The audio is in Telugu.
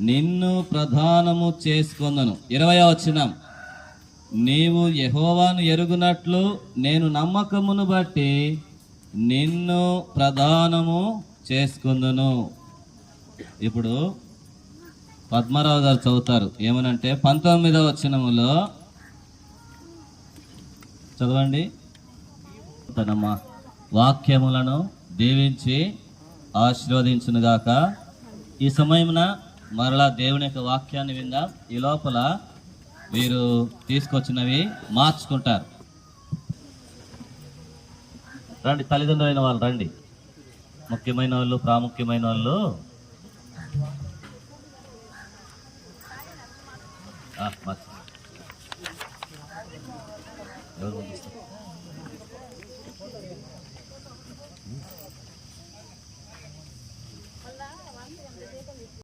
నిన్ను ప్రధానము చేసుకొందును. 20వ వచనం, నీవు యెహోవాను ఎరుగునట్లు నేను నమ్మకమును బట్టి నిన్ను ప్రధానము చేసుకొందును. ఇప్పుడు పద్మారావు గారు చదువుతారు ఏమనంటే 19వ వచనములో చదవండి. తన వాక్యములను దీవించి ఆశీర్వదించునుగాక. ఈ సమయమున మరలా దేవుని యొక్క వాక్యాన్ని విందాం. ఈ లోపల వీరు తీసుకొచ్చినవి మార్చుకుంటారు. రండి, తల్లిదండ్రులైన వాళ్ళు రండి, ముఖ్యమైన వాళ్ళు, ప్రాముఖ్యమైన వాళ్ళు. ఎవరు